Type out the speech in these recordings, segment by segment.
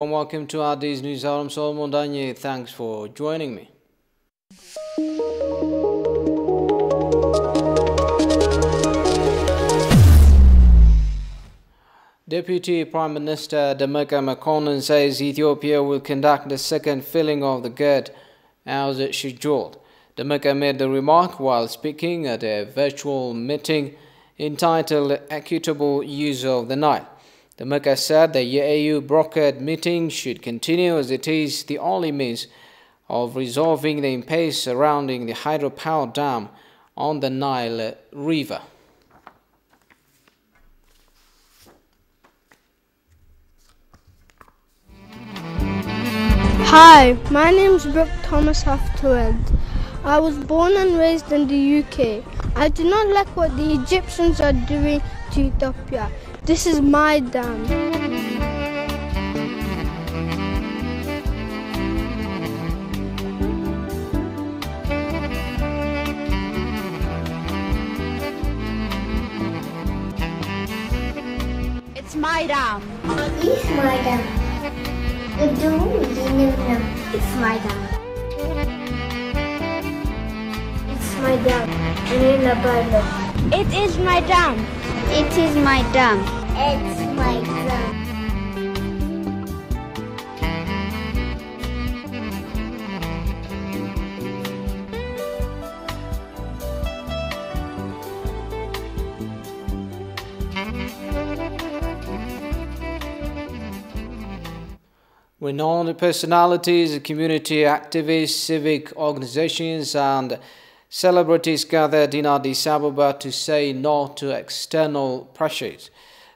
And welcome to our Day's News. I'm Solomon Danye. Thanks for joining me. Deputy Prime Minister Demeke Mekonnen says Ethiopia will conduct the second filling of the GERD as scheduled. Demeke made the remark while speaking at a virtual meeting entitled Equitable Use of the Nile. Demeke said the AU brokered meeting should continue as it is the only means of resolving the impasse surrounding the hydropower dam on the Nile River. Hi, my name is Brooke Thomas Hafterend. I was born and raised in the UK. I do not like what the Egyptians are doing to Ethiopia. This is my dam. It's my dam. It's my dam. It's my dam. It's my dam. It is my dam. It is my dam. It's my dam. Renowned personalities, community activists, civic organizations and celebrities gathered in Addis Ababa to say no to external pressures.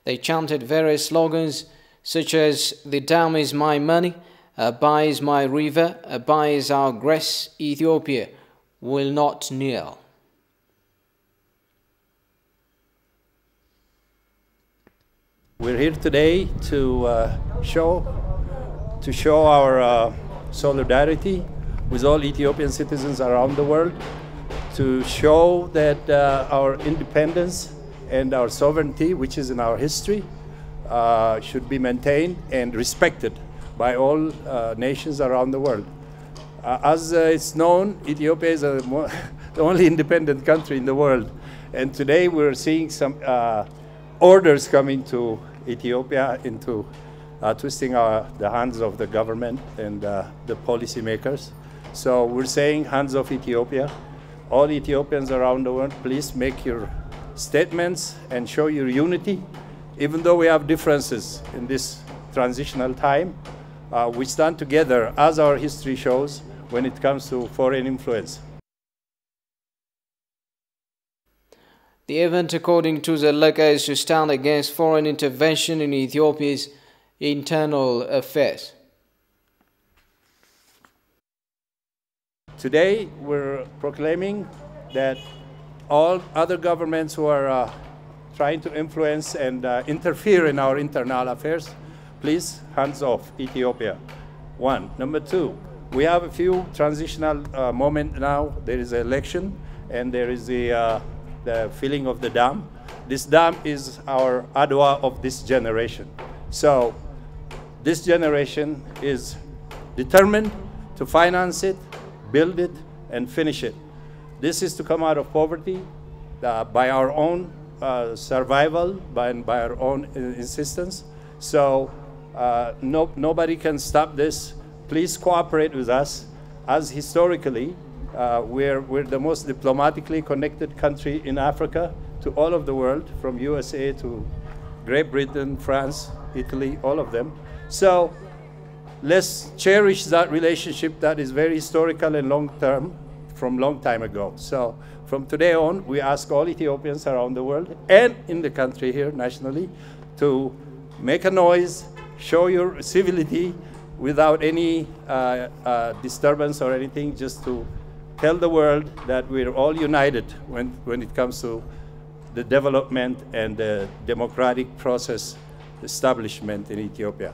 They chanted various slogans such as "The dam is my money," "Aba is my river," "Aba is our grace," "Ethiopia will not kneel." We're here today to show our solidarity with all Ethiopian citizens around the world, to show that our independence and our sovereignty, which is in our history, should be maintained and respected by all nations around the world. As it's known, Ethiopia is the only independent country in the world, and today we're seeing some orders coming to Ethiopia into twisting the hands of the government and the policymakers. So we're saying, hands off Ethiopia. All Ethiopians around the world, please make your statements and show your unity. Even though we have differences in this transitional time, we stand together, as our history shows, when it comes to foreign influence. The event, according to Zeleka, is to stand against foreign intervention in Ethiopia's internal affairs. Today, we're proclaiming that all other governments who are trying to influence and interfere in our internal affairs, please, hands off Ethiopia. One. Number two, we have a few transitional moments now. There is an election, and there is the filling of the dam. This dam is our Adwa of this generation. So this generation is determined to finance it, build it, and finish it. This is to come out of poverty by our own survival, by our own insistence. So nobody can stop this. Please cooperate with us, as historically we're the most diplomatically connected country in Africa to all of the world, from USA to Great Britain, France, Italy, all of them. So let's cherish that relationship that is very historical and long-term from long time ago. So from today on, we ask all Ethiopians around the world and in the country here nationally to make a noise, show your civility without any disturbance or anything, just to tell the world that we're all united when it comes to the development and the democratic process establishment in Ethiopia.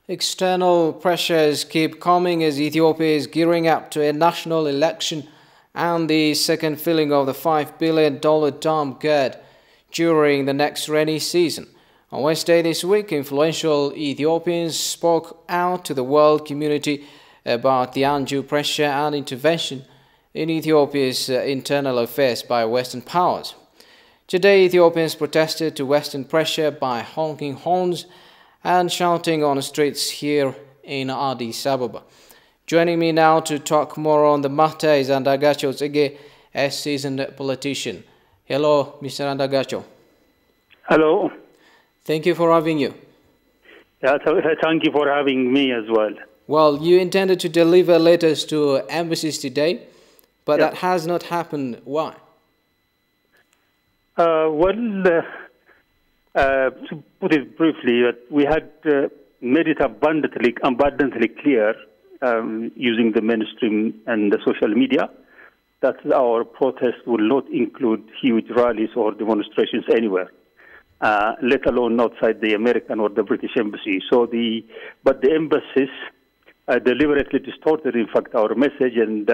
External pressures keep coming as Ethiopia is gearing up to a national election and the second filling of the $5 billion dam GERD during the next rainy season. On Wednesday this week, influential Ethiopians spoke out to the world community about the undue pressure and intervention in Ethiopia's internal affairs by Western powers. Today, Ethiopians protested to Western pressure by honking horns and shouting on the streets here in Addis Ababa. Joining me now to talk more on the matter is Andagacho Tsege, a seasoned politician. Hello, Mr. Andagacho. Hello. Thank you for having you. Yeah, thank you for having me as well. Well, you intended to deliver letters to embassies today, but Yes. that has not happened. Why? To put it briefly, we had made it abundantly clear using the mainstream and the social media that our protest will not include huge rallies or demonstrations anywhere, let alone outside the American or the British embassy. But the embassies deliberately distorted, in fact, our message, and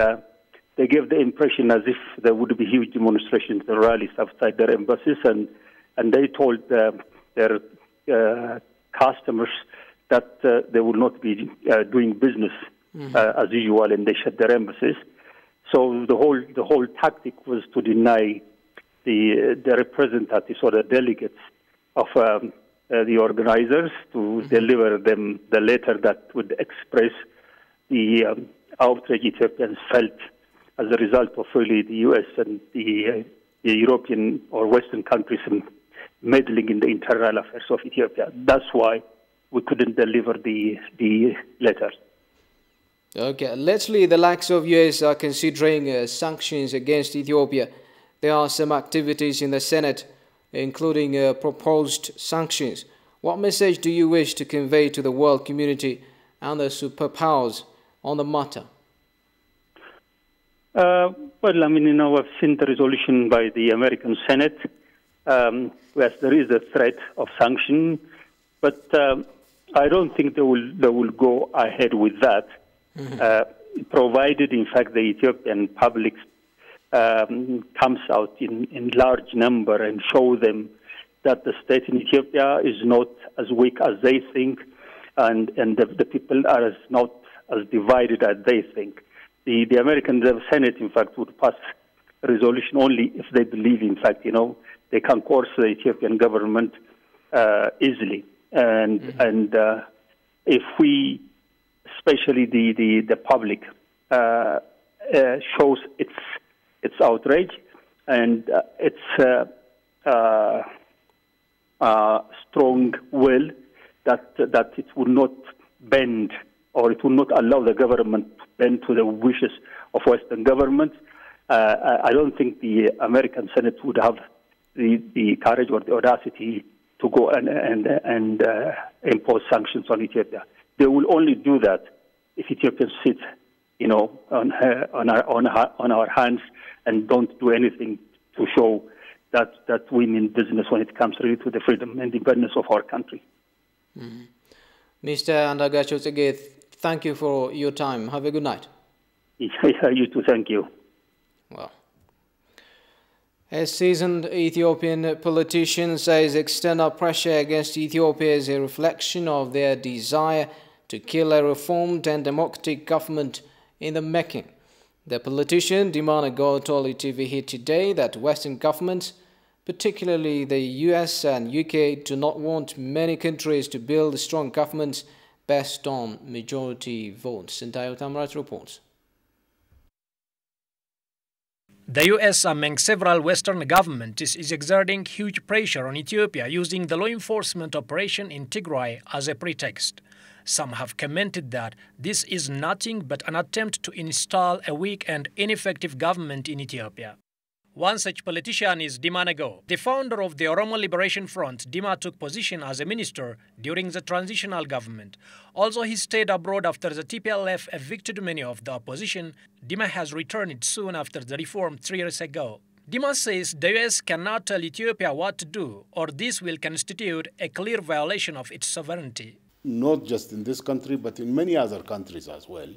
they gave the impression as if there would be huge demonstrations and rallies outside their embassies, and they told their customers that they would not be doing business as usual, and they shut their embassies. So the whole tactic was to deny the representatives or the delegates of the organizers to deliver them the letter that would express the outrage Ethiopians felt as a result of really the U.S. and the European or Western countries meddling in the internal affairs of Ethiopia. That's why we couldn't deliver the letter. Okay, lately the likes of US are considering sanctions against Ethiopia. There are some activities in the Senate, including proposed sanctions. What message do you wish to convey to the world community and the superpowers on the matter? I've seen the resolution by the American Senate. Yes, there is a threat of sanction, but I don't think they will go ahead with that, provided, in fact, the Ethiopian public comes out in large number and show them that the state in Ethiopia is not as weak as they think, and the people are not as divided as they think. The American Senate, in fact, would pass a resolution only if they believe, in fact, they can coerce the Ethiopian government easily. And if we, especially the public, shows its outrage and its strong will that it will not bend, or it will not allow the government to bend to the wishes of Western governments, I don't think the American Senate would have the courage or the audacity to go and impose sanctions on Ethiopia. They will only do that if Ethiopians sit, on our hands and don't do anything to show that we mean business when it comes really to the freedom and independence of our country. Mr. Andagacho Tsege, thank you for your time. Have a good night. You too, thank you. Well, a seasoned Ethiopian politician says external pressure against Ethiopia is a reflection of their desire to kill a reformed and democratic government in the making. The politician, Dimanago, told TV here today that Western governments, particularly the US and UK, do not want many countries to build strong governments based on majority votes. And Dayo Tamrat reports. The US, among several Western governments, is exerting huge pressure on Ethiopia using the law enforcement operation in Tigray as a pretext. Some have commented that this is nothing but an attempt to install a weak and ineffective government in Ethiopia. One such politician is Dima Nego. The founder of the Oromo Liberation Front, Dima took position as a minister during the transitional government. Also, he stayed abroad after the TPLF evicted many of the opposition. Dima has returned soon after the reform 3 years ago. Dima says the US cannot tell Ethiopia what to do, or this will constitute a clear violation of its sovereignty. Not just in this country, but in many other countries as well.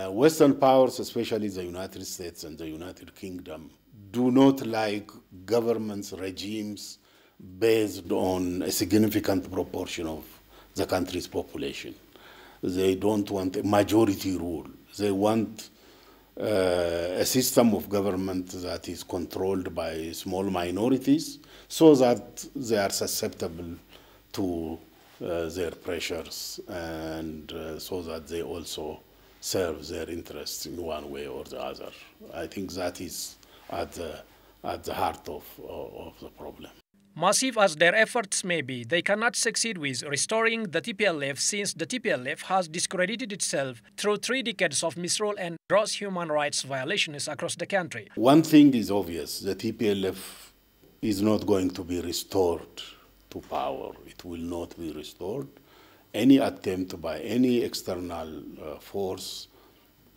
Western powers, especially the United States and the United Kingdom, do not like governments, regimes based on a significant proportion of the country's population. They don't want a majority rule. They want a system of government that is controlled by small minorities so that they are susceptible to their pressures and so that they also serve their interests in one way or the other. I think that is at the heart of the problem. Massive as their efforts may be, they cannot succeed with restoring the TPLF since the TPLF has discredited itself through 3 decades of misrule and gross human rights violations across the country. One thing is obvious, the TPLF is not going to be restored to power. It will not be restored. Any attempt by any external force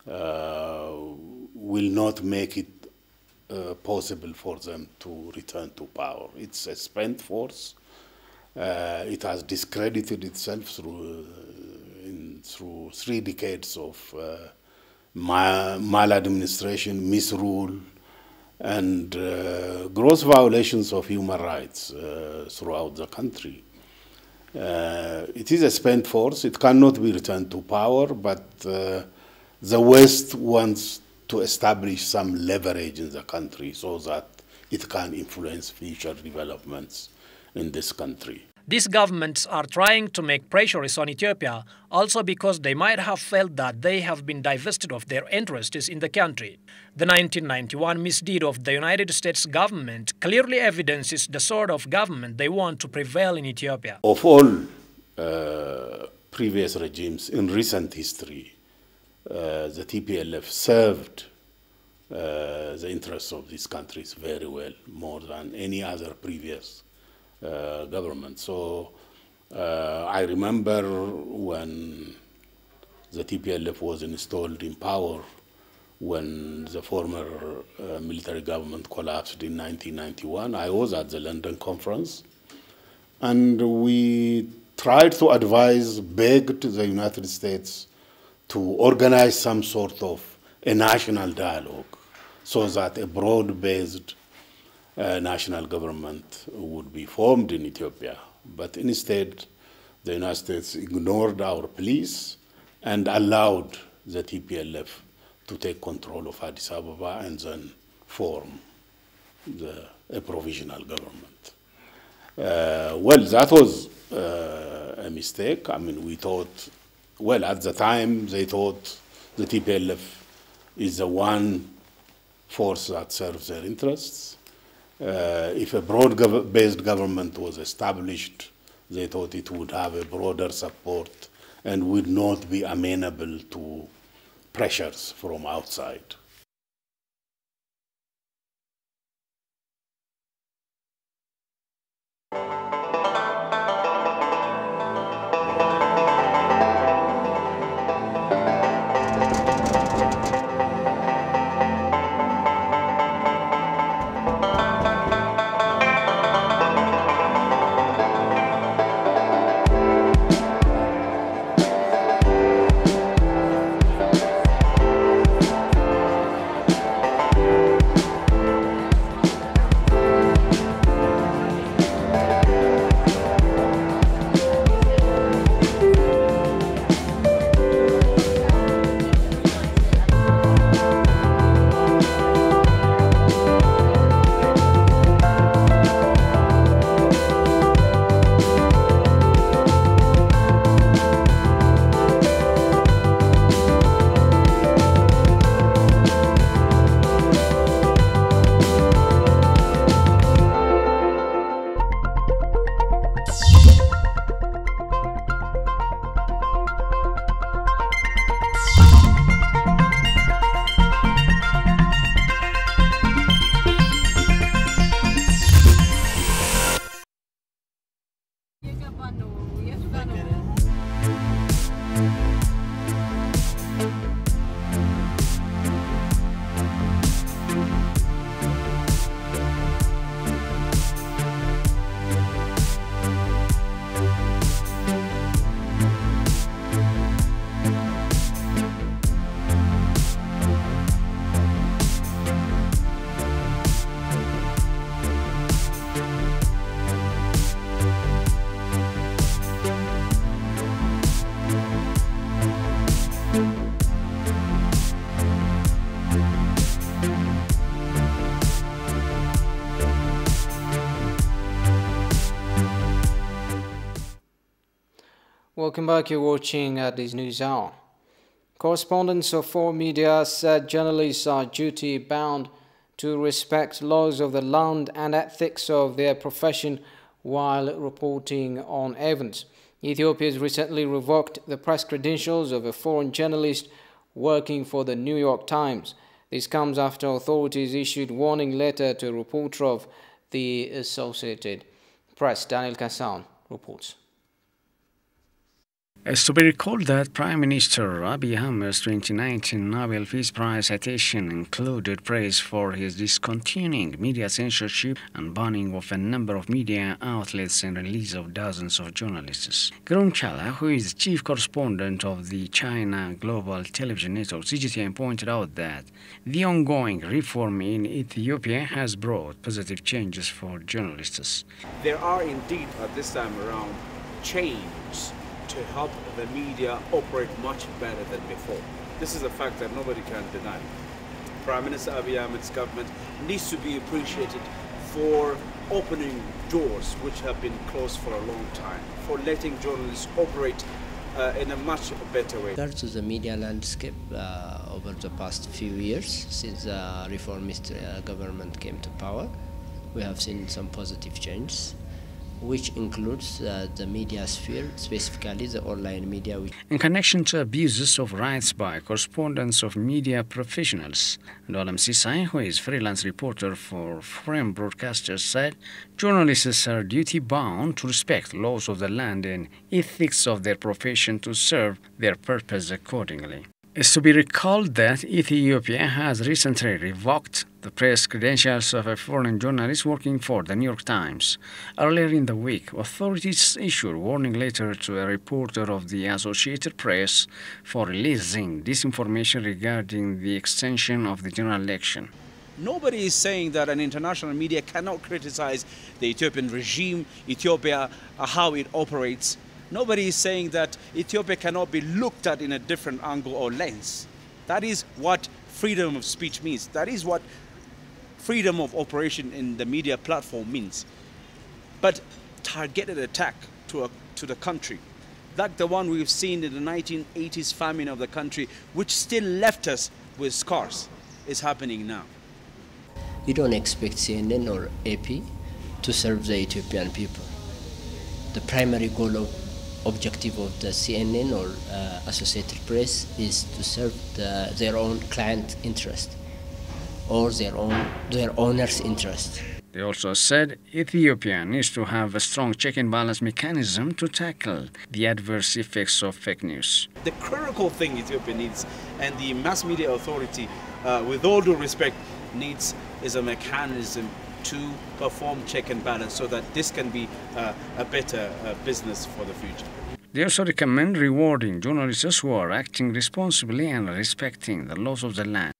will not make it possible for them to return to power. It's a spent force. It has discredited itself through 3 decades of maladministration, misrule, and gross violations of human rights throughout the country. It is a spent force. It cannot be returned to power, but the West wants to establish some leverage in the country so that it can influence future developments in this country. These governments are trying to make pressures on Ethiopia also because they might have felt that they have been divested of their interests in the country. The 1991 misdeed of the United States government clearly evidences the sort of government they want to prevail in Ethiopia. Of all previous regimes in recent history, the TPLF served the interests of these countries very well, more than any other previous government. So I remember when the TPLF was installed in power, when the former military government collapsed in 1991, I was at the London conference, and we tried to advise, begged the United States to organize some sort of a national dialogue so that a broad-based national government would be formed in Ethiopia. But instead, the United States ignored our pleas and allowed the TPLF to take control of Addis Ababa and then form a provisional government. Well, that was a mistake. I mean, we thought, well, at the time, they thought the TPLF is the one force that serves their interests. If a broad-based government was established, they thought it would have a broader support and would not be amenable to pressures from outside. Welcome back. You're watching this news hour. Correspondents of four media said journalists are duty-bound to respect laws of the land and ethics of their profession while reporting on events. Ethiopia has recently revoked the press credentials of a foreign journalist working for the New York Times. This comes after authorities issued warning letter to a reporter of the Associated Press. Daniel Kassan reports. It's to be recalled that Prime Minister Abiy Ahmed's 2019 Nobel Peace Prize citation included praise for his discontinuing media censorship and banning of a number of media outlets and release of dozens of journalists. Grum Chala, who is chief correspondent of the China Global Television Network CGTN, pointed out that the ongoing reform in Ethiopia has brought positive changes for journalists. There are indeed, at this time around, changes to help the media operate much better than before. This is a fact that nobody can deny. Prime Minister Abiy Ahmed's government needs to be appreciated for opening doors which have been closed for a long time, for letting journalists operate in a much better way. Regard to the media landscape over the past few years, since the reformist government came to power, we have seen some positive changes, which includes the media sphere, specifically the online media. In connection to abuses of rights by correspondents of media professionals, Dolam Sisai, who is freelance reporter for foreign broadcasters, said journalists are duty-bound to respect laws of the land and ethics of their profession to serve their purpose accordingly. It's to be recalled that Ethiopia has recently revoked the press credentials of a foreign journalist working for the New York Times. Earlier in the week, authorities issued a warning letter to a reporter of the Associated Press for releasing disinformation regarding the extension of the general election. Nobody is saying that an international media cannot criticize the Ethiopian regime, Ethiopia, how it operates. Nobody is saying that Ethiopia cannot be looked at in a different angle or lens. That is what freedom of speech means. That is what freedom of operation in the media platform means. But targeted attack to the country, like the one we've seen in the 1980s famine of the country, which still left us with scars, is happening now. You don't expect CNN or AP to serve the Ethiopian people. The primary goal objective of the CNN or Associated Press is to serve their own client interest or their owner's interest. They also said Ethiopia needs to have a strong check and balance mechanism to tackle the adverse effects of fake news. The critical thing Ethiopia needs, and the mass media authority, with all due respect, needs is a mechanism to perform check and balance so that this can be a better business for the future. They also recommend rewarding journalists who are acting responsibly and respecting the laws of the land.